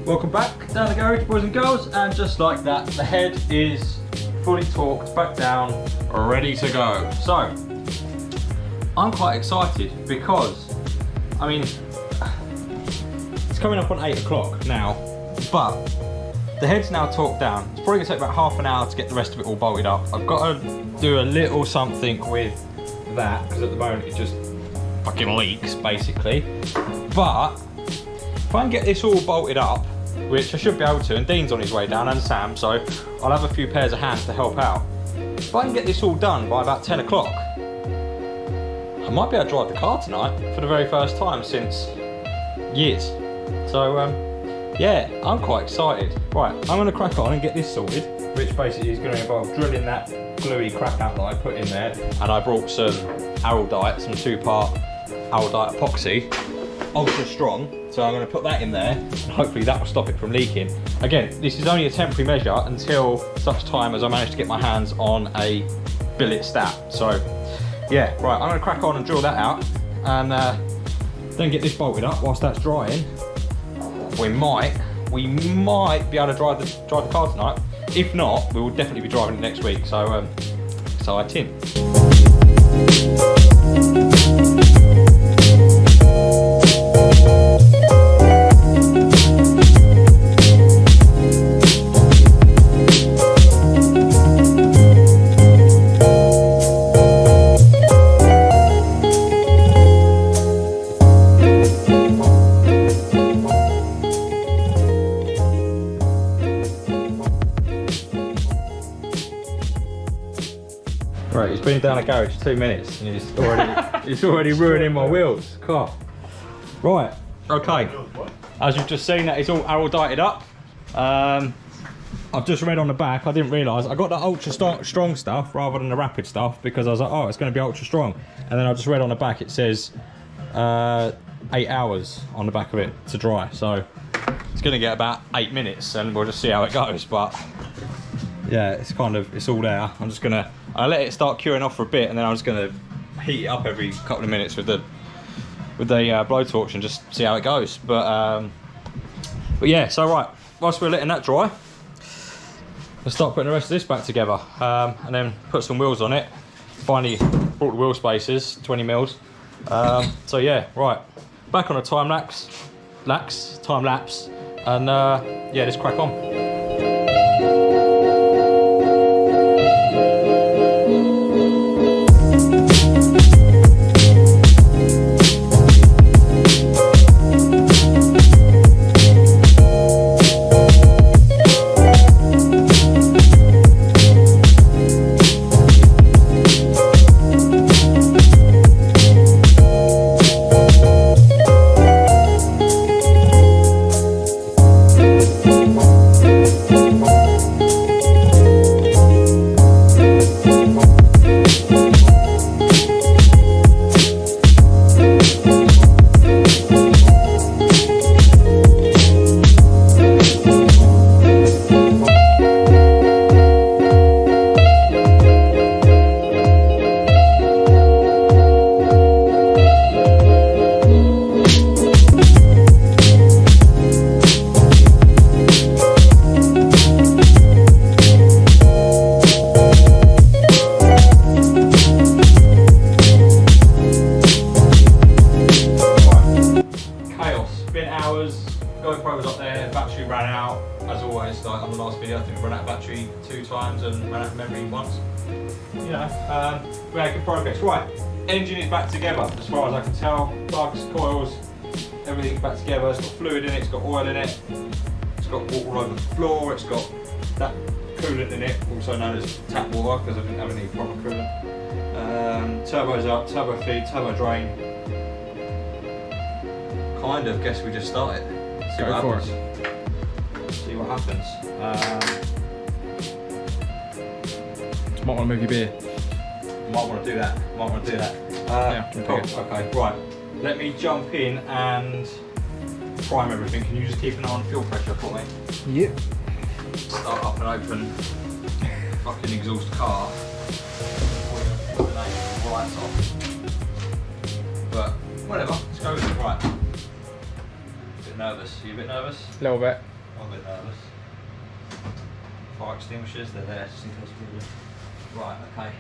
Welcome back down the garage, boys and girls, and just like that, the head is fully torqued back down, ready to go. So, I'm quite excited because, I mean, it's coming up on 8 o'clock now, but the head's now torqued down. It's probably gonna take about half an hour to get the rest of it all bolted up. I've got to do a little something with that, because at the moment it just fucking leaks, basically. But, if I can get this all bolted up, which I should be able to, and Dean's on his way down, and Sam, so I'll have a few pairs of hands to help out. If I can get this all done by about 10 o'clock, I might be able to drive the car tonight for the very first time since years. So, yeah, I'm quite excited. Right, I'm going to crack on and get this sorted, which basically is going to involve drilling that gluey crap out that I put in there, and I brought some Araldite, some 2-part Araldite epoxy, ultra strong. So I'm going to put that in there, and hopefully that will stop it from leaking. Again, this is only a temporary measure until such time as I manage to get my hands on a billet stat. So yeah, right, I'm going to crack on and drill that out, and then get this bolted up whilst that's drying. We might be able to drive the car tonight. If not, we will definitely be driving it next week. So exciting. Right, he's been down the garage 2 minutes and it's already ruining my wheels. God. Right, okay. As you've just seen, that is all Araldited up. I've just read on the back, I didn't realise, I got the ultra strong stuff rather than the rapid stuff because I was like, oh, it's going to be ultra strong. And then I just read on the back, it says 8 hours on the back of it to dry. So it's going to get about 8 minutes and we'll just see how it goes. But yeah, it's all there. I'm just going to, I let it start curing off for a bit, and then I'm just going to heat it up every couple of minutes with the blowtorch and just see how it goes. But yeah, so right, whilst we're letting that dry, let's start putting the rest of this back together, and then put some wheels on it. Finally brought the wheel spacers, 20 mils. So yeah, right, back on a time lapse, and yeah, let's crack on. ran out, as always, like on the last video, I think we ran out of battery 2 times and ran out of memory once. You know, we had good progress. Right, engine is back together as far as I can tell. Plugs, coils, everything's back together. It's got fluid in it, it's got oil in it, it's got water all over the floor, it's got that coolant in it, also known as tap water because I didn't have any proper coolant. Turbo's up, turbo feed, turbo drain. Kind of guess we just started. See what happens. See what happens. You might want to move your beer. Might want to do that. Might want to do that. Yeah, cool. Okay, right. Let me jump in and prime everything. Can you just keep an eye on fuel pressure for me? Yep. Start up and open fucking exhaust car. Put the lights off. But whatever, let's go with it. Right. A bit nervous. Are you a bit nervous? A little bit. I'm a bit nervous. Fire extinguishers, they're there just in case we do. Right, okay.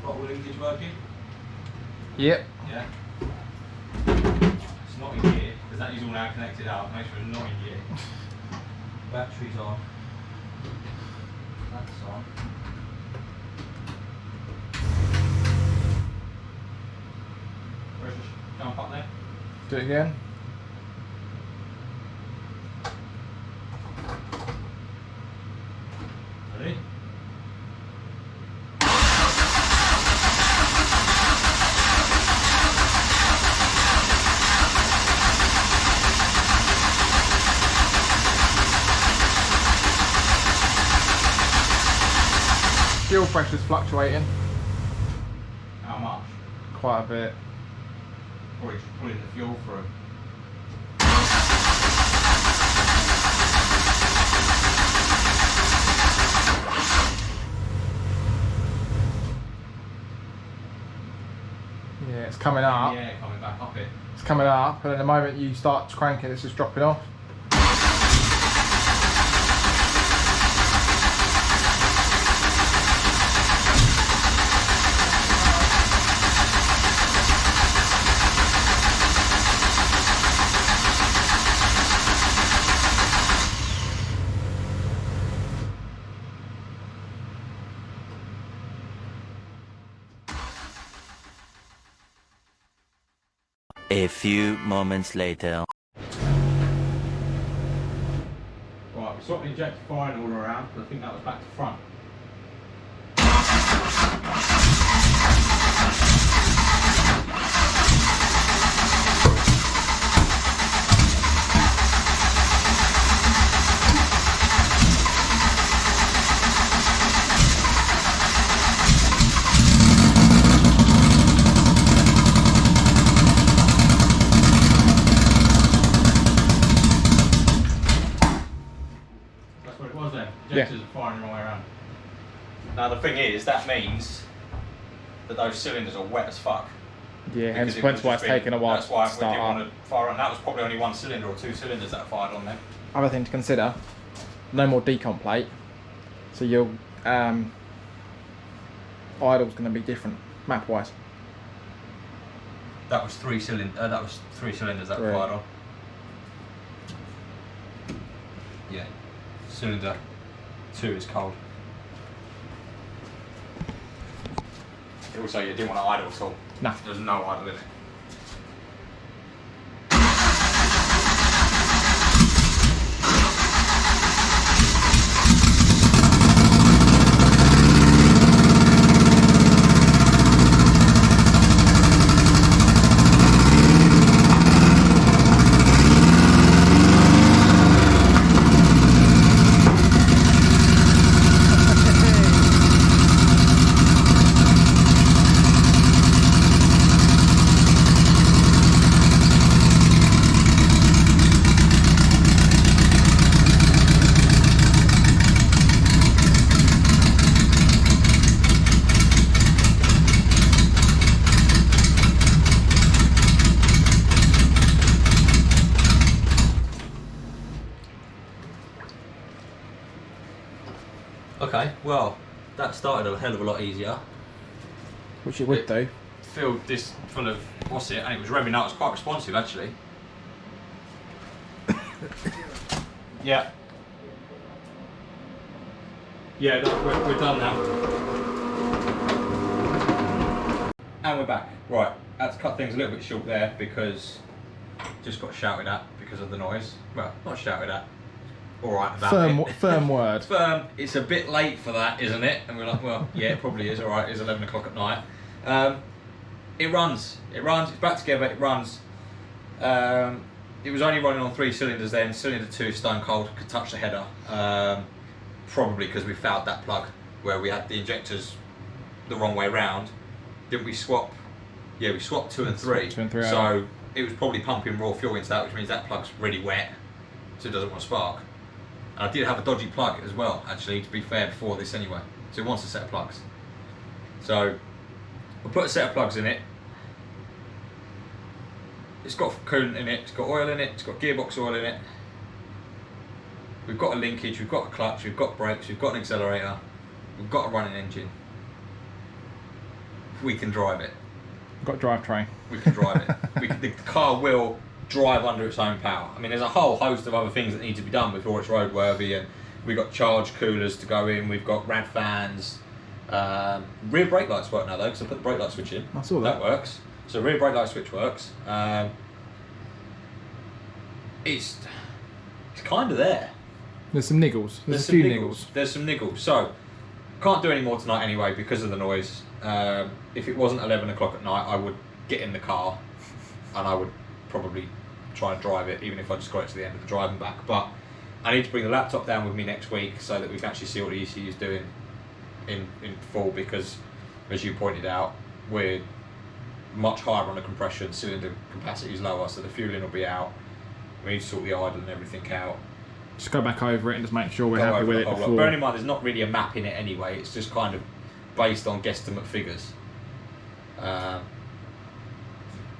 Throttle linkage working? Yep. Yeah. It's not in gear, because that is all now connected up. Make sure it's not in gear. Battery's on. That's on. Where's the jump up there? Do it again. Ready? Fuel pressure's fluctuating How much? quite a bit. Probably just pulling the fuel through. Yeah, it's coming up. Yeah, coming back up it. It's coming up, and then the moment you start cranking, it's just dropping off. A few moments later. Right, we swapped the injector firing all around, but I think that was back to front. That's what it was then. Injectors are firing the wrong way around. Now the thing is, that means that those cylinders are wet as fuck. Yeah, hence Because it would why have it's just been- taken a while That's why to we start didn't up. want to fire on. That was probably only 1 cylinder or 2 cylinders that fired on there. Other thing to consider, no more decomp plate, so your idle's going to be different map wise. That was 3 cylinders. That was 3 cylinders that Right. fired on. Yeah, cylinder 2 is cold. Also, you didn't want to idle at all. Nah. There's no idle in it. Okay, well, that started a hell of a lot easier. Which it would do. filled this full of what's it, and it was revving up. It was quite responsive actually. Yeah. Yeah, look, we're done now. And we're back. Right, had to cut things a little bit short there because just got shouted at because of the noise. Well, not shouted at. Alright about it. Firm word. Firm. It's a bit late for that, isn't it? And we're like, well, yeah, it probably is. Alright, it's 11 o'clock at night. It runs. It's back together, it runs. It was only running on 3 cylinders then. Cylinder 2, stone cold, could touch the header. Probably because we fouled that plug where we had the injectors the wrong way round. Didn't we swap? Yeah, we swapped 2 and 3. 2 and 3 so it was probably pumping raw fuel into that, which means that plug's really wet, so it doesn't want to spark. And I did have a dodgy plug as well, actually, to be fair, before this anyway. So it wants a set of plugs. So we'll put a set of plugs in it. It's got coolant in it, it's got oil in it, it's got gearbox oil in it. We've got a linkage, we've got a clutch, we've got brakes, we've got an accelerator, we've got a running engine. We can drive it. We've got a drivetrain. We can drive it. The car will drive under its own power. I mean, there's a whole host of other things that need to be done before it's roadworthy, and we've got charge coolers to go in, we've got rad fans. Rear brake lights work now though, because I put the brake light switch in. I saw that. That works. So rear brake light switch works. It's kind of there. There's some niggles. There's a few niggles. There's some niggles. So can't do any more tonight anyway because of the noise. If it wasn't 11 o'clock at night, I would get in the car and I would probably try and drive it, even if I just got it to the end of the drive and back. But I need to bring the laptop down with me next week so that we can actually see what the ECU is doing in full, because as you pointed out, we're much higher on the compression, cylinder capacity is lower, so the fueling will be out. We need to sort the idle and everything out. Just go back over it and just make sure we're happy with it before. Bearing in mind, there's not really a map in it anyway. It's just kind of based on guesstimate figures.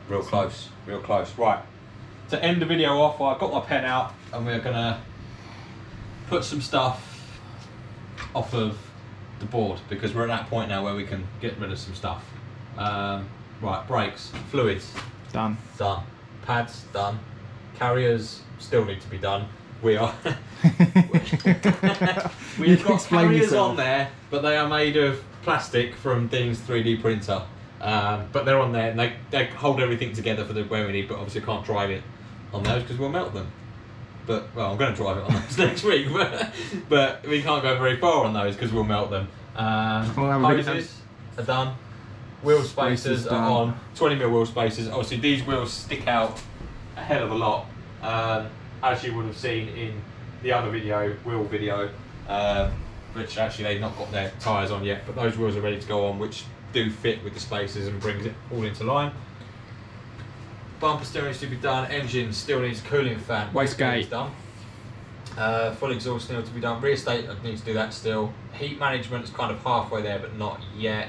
Real close, real close. Right, to end the video off, I've got my pen out and we're gonna put some stuff off of the board because we're at that point now where we can get rid of some stuff. Right, brakes, fluids, Done. done. Pads, done. Carriers still need to be done. We are. We've got carriers on there, but they are made of plastic from Dean's 3D printer. But they're on there and they hold everything together for the where we need, but obviously can't drive it on those because we'll melt them. But, well, I'm going to drive it on those next week, but we can't go very far on those because we'll melt them. Hoses are done. Wheel spacers are on. 20mm wheel spacers. Obviously these wheels stick out a hell of a lot. As you would have seen in the other wheel video, which actually they've not got their tyres on yet, but those wheels are ready to go on, which do fit with the spacers and brings it all into line. Bumper steering needs to be done, engine still needs cooling fan. Wastegate done. Full exhaust still to be done. Rear state needs to do that still. Heat management is kind of halfway there, but not yet.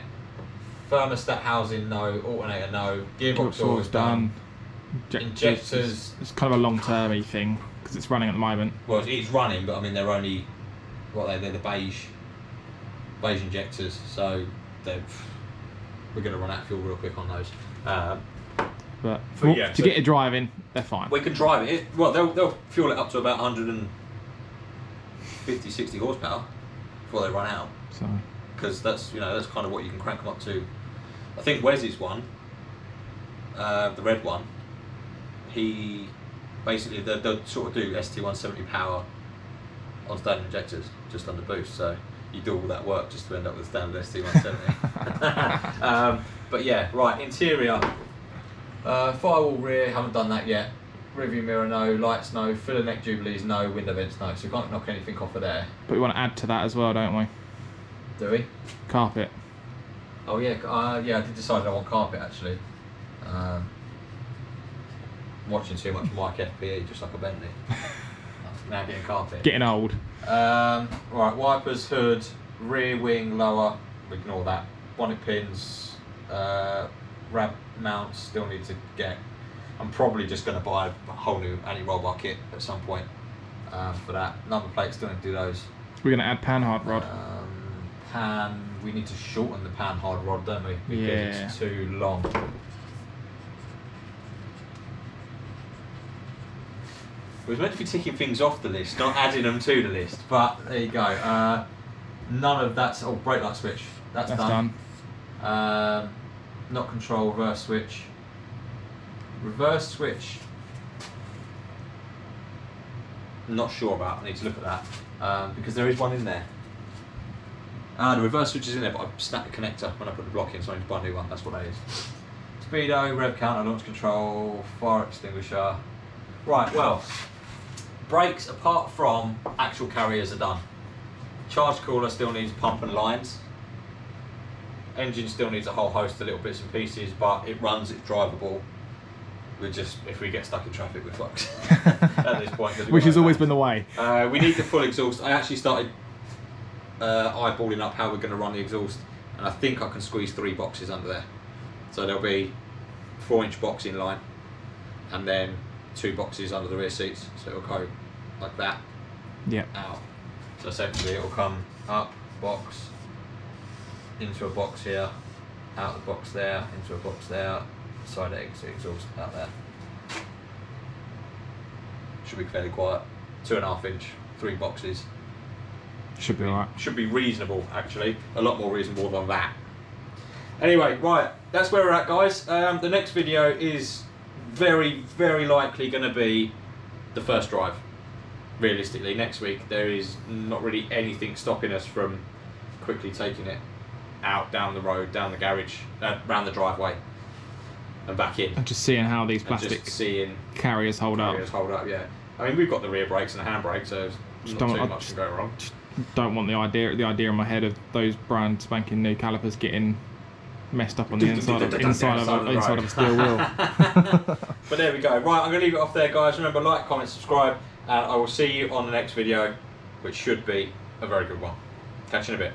Thermostat housing, no. Alternator, no. Gearbox oil is done. Injectors. It's kind of a long-termy thing because it's running at the moment. Well, it's running, but I mean they're only they're the beige injectors, so we're going to run out of fuel real quick on those. But yeah, to get it driving, they're fine. We can drive it. Well, they'll fuel it up to about 150, 60 horsepower before they run out. So, because that's that's kind of what you can crank them up to. I think Wes's one, the red one, he basically they'll sort of do ST170 power on standard injectors just under boost. So you do all that work just to end up with standard ST170. But yeah, right, interior. Firewall rear, haven't done that yet. Rearview mirror, no. Lights, no. Filler neck jubilees, no. Window vents, no. So we can't knock anything off of there. but we want to add to that as well, don't we? Do we? Carpet. Oh yeah, yeah. I did decide I want carpet actually. Watching too much Mike FPE, just like a Bentley. Now getting carpet. Getting old. Right, wipers, hood, rear wing, lower. Ignore that. Bonnet pins, rab mounts. Still need to get. I'm probably just going to buy a whole new anti-roll bar kit at some point for that. Number plates, still need to do those. We're going to add panhard rod. we need to shorten the pan hard rod, don't we? Because Yeah. it's too long. We was meant to be ticking things off the list, not adding them to the list, but there you go. None of that's, oh, brake light switch, that's done. Not control, reverse switch. Reverse switch, not sure about, I need to look at that, because there is one in there. The reverse switch is in there, but I snapped the connector when I put the block in, so I need to buy a new one, that's what that is. Speedo, rev counter, launch control, fire extinguisher. Right, well, brakes apart from actual carriers are done. Charge cooler still needs pump and lines. Engine still needs a whole host of little bits and pieces, but it runs, it's drivable. We're just, if we get stuck in traffic, we're fucked at this point. Which has always been the way. We need the full exhaust. I actually started eyeballing up how we're going to run the exhaust, and I think I can squeeze 3 boxes under there. So there'll be 4-inch box in line, and then 2 boxes under the rear seats. So it'll go like that, out. So essentially it'll come up, box, into a box here, out the box there, into a box there, side exit exhaust out there. Should be fairly quiet. 2.5 inch, 3 boxes. Should be alright. Should be reasonable, actually. A lot more reasonable than that. Anyway, right, that's where we're at, guys. The next video is very, very likely going to be the first drive. Realistically, next week there is not really anything stopping us from quickly taking it out, down the road, down the garage, round the driveway, and back in. And just seeing how these plastic carriers hold up. Yeah. I mean, we've got the rear brakes and the handbrake, so not too much can go wrong. Don't want the idea in my head of those brand spanking new calipers getting messed up on the inside of a steel wheel. But there we go. Right, I'm going to leave it off there, guys. Remember, like, comment, subscribe, and I will see you on the next video, which should be a very good one. Catch you in a bit.